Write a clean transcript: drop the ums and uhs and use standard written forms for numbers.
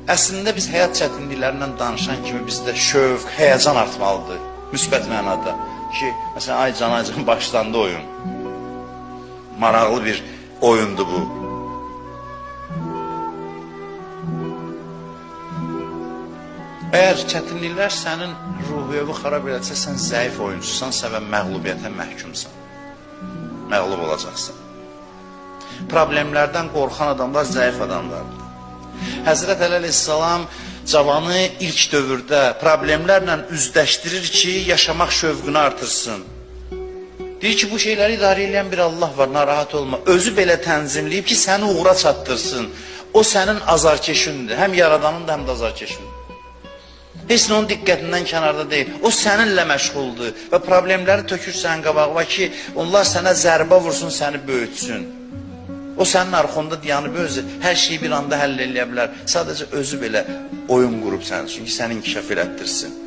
Əslində biz həyat çətinliklərindən danışan kimi bizdə şövq, həyəcan artmalıdır. Müsbət mənada ki, məsələn, Aycan başlandı oyun. Maraqlı bir oyundur bu. Əgər çətinliklər sənin ruhiyyəvi xarab edəcəksə, sən zəif oyuncusansa və məğlubiyyətə məhkumsan. Məğlub olacaqsan. Problemlərdən qorxan adamlar zəif adamlardır. Həzrət Əli əleyhissalam cavanı ilk dövrdə problemlərlə üzləşdirir ki, yaşamaq şövqünü artırsın. Deyir ki, bu şeyləri idarə edən bir Allah var, narahat olma. Özü belə tənzimləyib ki, səni uğura çatdırsın. O sənin azarkeşindir, həm yaradanın həm də azarkeşindir. Heç nə onun diqqətindən kənarda deyil. O səninlə məşğuldur və problemləri tökür sənin qabağına ki, onlar sənə zərbə vursun, səni böyütsün. O sənin arxonda dayanıb özü hər şeyi bir anda həll eləyə bilər. Sadəcə özü belə oyun qurub sənin üçün ki, səni inkişaf elətdirsin.